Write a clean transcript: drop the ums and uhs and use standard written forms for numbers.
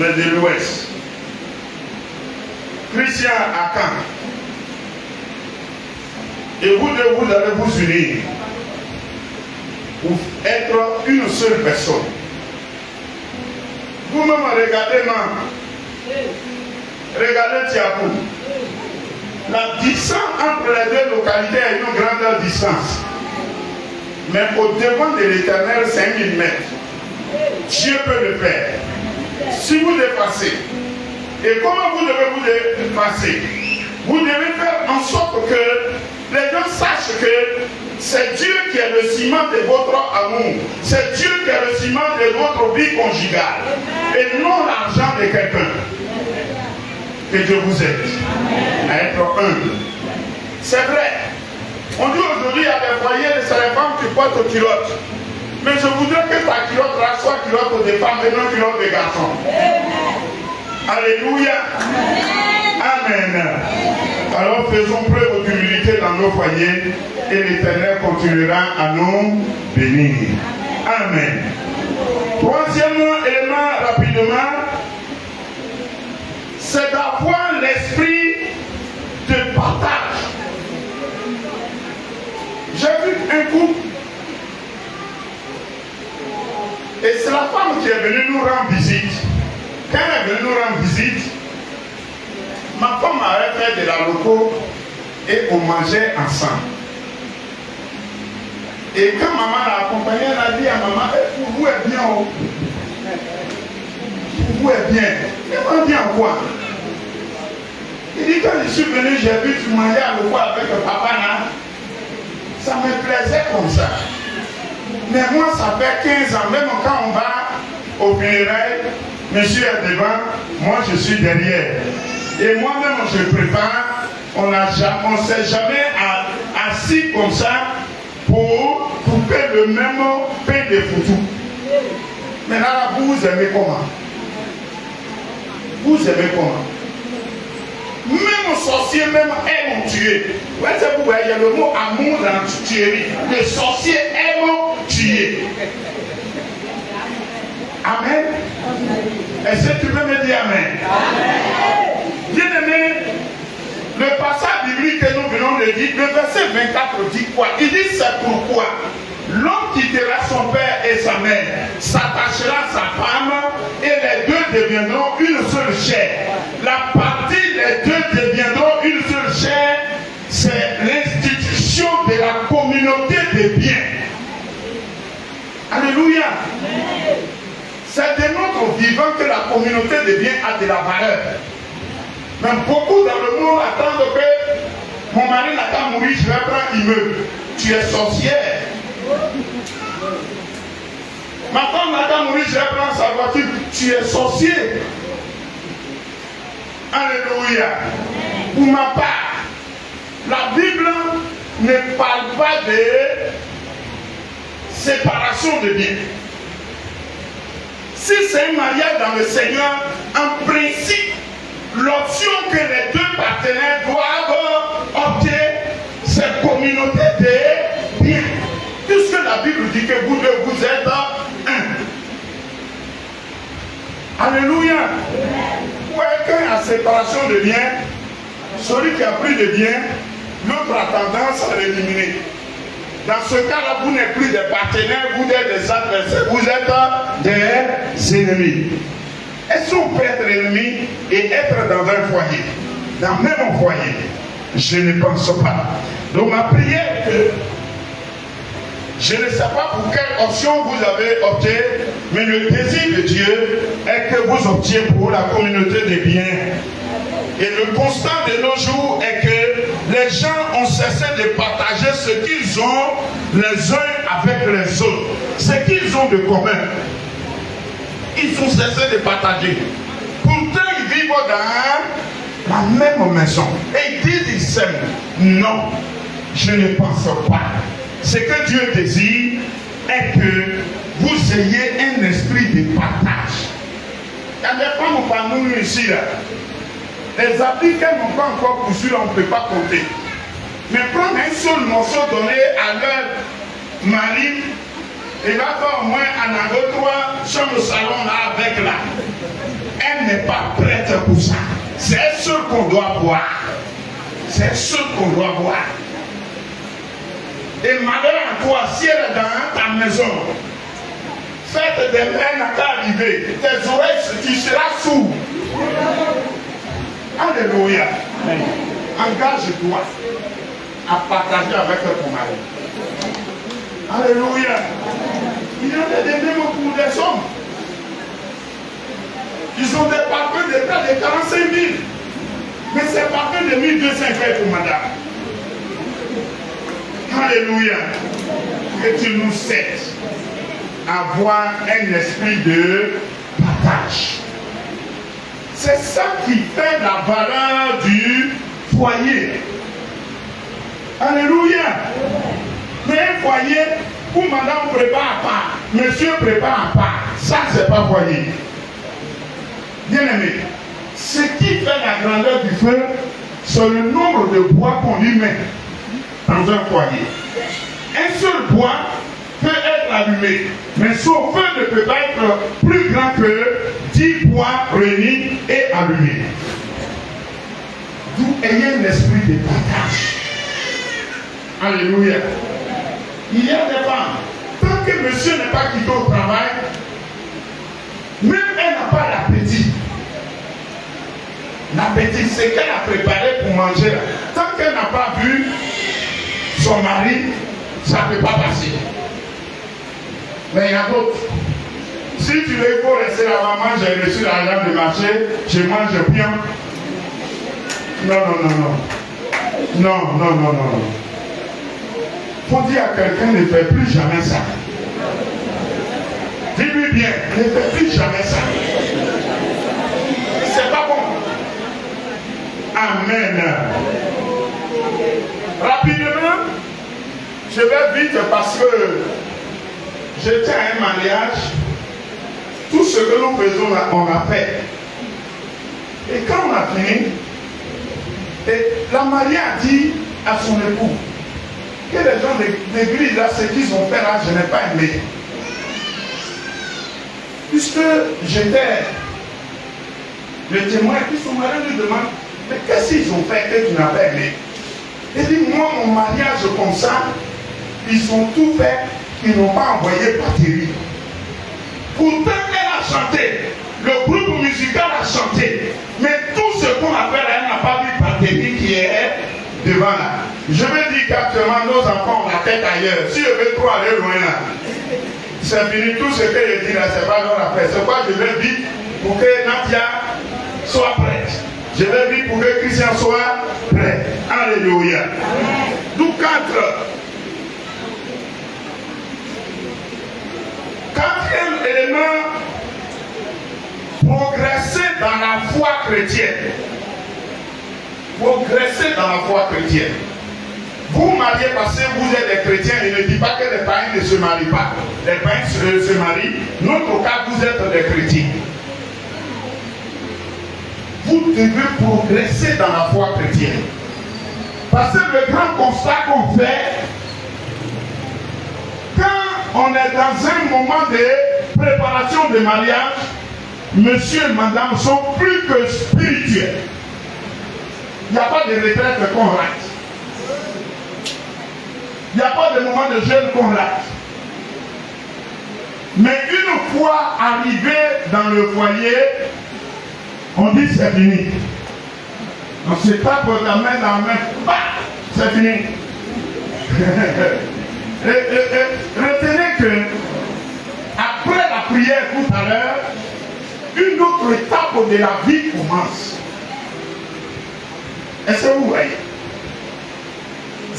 on est de l'Ouest. Christian à Caen. Et vous deux, vous allez vous unir pour être une seule personne. Vous-même regardez regardez Tiapou. La distance entre les deux localités est une grande distance. Mais au devant de l'Éternel, c'est 1000 mètres. Dieu peut le faire. Si vous dépassez, et comment vous devez vous dépasser? Vous devez faire en sorte que les gens sachent que c'est Dieu qui est le ciment de votre amour. C'est Dieu qui est le ciment de votre vie conjugale. Et non l'argent de quelqu'un. Que Dieu vous aide à être humble. C'est vrai. On dit aujourd'hui, il y a des foyers, c'est les femmes qui portent culottes. Mais je voudrais que ta culotte soit culotte des femmes et non culotte des garçons. Alléluia. Amen. Alors faisons preuve d'humilité dans nos foyers et l'Éternel continuera à nous bénir. Amen. Troisième élément rapidement, c'est d'avoir l'esprit de partage. J'ai vu un couple et c'est la femme qui est venue nous rendre visite. Quand elle est venue nous rendre visite, ma femme avait fait de la loco et on mangeait ensemble. Et quand maman l'a accompagnée, elle a dit à maman, pour vous est bien, oh. Pour vous est bien. Elle m'a dit en quoi? Il dit, quand je suis venu, j'ai vu tu manger à loco avec le papa là. Ça me plaisait comme ça. Mais moi, ça fait 15 ans, même quand on va au funérailles, monsieur est devant, moi je suis derrière. Et moi-même, je prépare, on ne s'est jamais assis comme ça pour couper le même pain de foutu. Mais là, vous aimez comment? Vous aimez comment? Même sorciers même aiment tuer. Vous voyez, il y a le mot amour dans la tuerie. Les sorciers aiment tuer. Amen. Est-ce que tu peux me dire Amen? Bien aimé, le passage biblique que nous venons de dire, le verset 24 dit quoi? Il dit c'est pourquoi l'homme quittera son père et sa mère, s'attachera à sa femme et les deux deviendront une seule chair. La partie les deux deviendront une seule chair, c'est l'institution de la communauté des biens. Alléluia. C'est de notre vivant que la communauté des biens a de la valeur. Mais beaucoup dans le monde attendent que mon mari n'a qu'à mourir, je vais prendre immeuble. Tu es sorcière. Ma femme n'a qu'à mourir, je vais prendre sa voiture. Tu es sorcier. Alléluia. Pour ma part, la Bible ne parle pas de séparation de biens. Si c'est un mariage dans le Seigneur, en principe, l'option que les deux partenaires doivent opter, c'est communauté des biens. Puisque la Bible dit que vous deux, vous êtes un. Alléluia. Ouais, quand il y a séparation de biens, celui qui a pris des biens, l'autre a tendance à l'éliminer. Dans ce cas-là, vous n'êtes plus des partenaires, vous êtes des adversaires, vous êtes des ennemis. Est-ce qu'on peut être ennemi et être dans un foyer, dans le même foyer? Je ne pense pas. Donc ma prière est que je ne sais pas pour quelle option vous avez opté, mais le désir de Dieu est que vous optiez pour la communauté des biens. Et le constat de nos jours est que les gens ont cessé de partager ce qu'ils ont les uns avec les autres. Ce qu'ils ont de commun. Ils ont cessé de partager. Pourtant, ils vivent dans la même maison. Et ils disent, ils s'aiment. Non, je ne pense pas. Ce que Dieu désire est que vous ayez un esprit de partage. Il y a des femmes parmi nous ici, là. Les habits qu'elles n'ont pas encore cousus, on ne peut pas compter. Mais prendre un seul morceau donné à leur mari, Il va faire au moins un an, 2, 3 chambres de salon là avec là. Elle n'est pas prête pour ça. C'est sûr qu'on doit boire. C'est sûr qu'on doit boire. Et malheur à toi, si elle est dans ta maison, faites des mains n'a qu'à arriver. Tes oreilles, tu seras sourd. Alléluia. Engage-toi à partager avec ton mari. Alléluia. Il y en a des mêmes pour des hommes. Ils ont des parfums de près de 45 000. Mais c'est parfum de 1200 pour madame. Alléluia. Que tu nous aides à avoir un esprit de partage. C'est ça qui fait la valeur du foyer. Alléluia. Mais un foyer où madame prépare à part, monsieur prépare à part, ça c'est pas foyer. Bien aimé, ce qui fait la grandeur du feu, c'est le nombre de bois qu'on lui met dans un foyer. Un seul bois peut être allumé, mais son feu ne peut pas être plus grand que 10 bois réunis et allumés. Vous ayez un esprit de partage. Alléluia. Il y a des femmes, tant que monsieur n'est pas quitté au travail, même elle n'a pas l'appétit. L'appétit, c'est qu'elle a préparé pour manger. Tant qu'elle n'a pas vu son mari, ça ne peut pas passer. Mais il y a d'autres. Si tu veux, il faut rester là, maman, j'ai reçu l'argent de marché, je mange bien. Non. Faut dire à quelqu'un, ne fait plus jamais ça. Dis-lui bien, ne fait plus jamais ça. C'est pas bon. Amen. Rapidement, je vais vite parce que j'étais à un mariage. Tout ce que nous faisons, on a fait. Et quand on a fini, la mariée a dit à son époux que les gens de l'église, là, ce qu'ils ont fait là, je n'ai pas aimé. Puisque j'étais le témoin, puis son mari lui demande, mais qu'est-ce qu'ils ont fait que tu n'as pas aimé? Il dit, moi, mon mariage comme ça, ils ont tout fait, ils n'ont pas envoyé batterie. Pourtant, elle a chanté, le groupe musical a chanté, mais tout ce qu'on a fait là, elle n'a pas vu batterie qui est devant là. Je me dis qu'actuellement, nos enfants ont la tête ailleurs. Si je veux trop aller loin là, c'est fini. Tout ce que je dis là, c'est pas leur affaire. C'est quoi je vais vite pour que Nadia soit prête. Je vais vite pour que Christian soit prêt. Alléluia. D'où 4. Quatrième élément, progresser dans la foi chrétienne. Progresser dans la foi chrétienne. Vous mariez parce que vous êtes des chrétiens, il ne dit pas que les païens ne se marient pas. Les païens se marient. Notre cas, vous êtes des chrétiens. Vous devez progresser dans la foi chrétienne. Parce que le grand constat qu'on fait, quand on est dans un moment de préparation de mariage, monsieur et madame sont plus que spirituels. Il n'y a pas de retraite qu'on rate. Il n'y a pas de moment de jeûne qu'on rate. Mais une fois arrivé dans le foyer, on dit c'est fini. On se tape la main dans la main, bah, c'est fini. Retenez que après la prière tout à l'heure, une autre étape de la vie commence. Est-ce que vous voyez?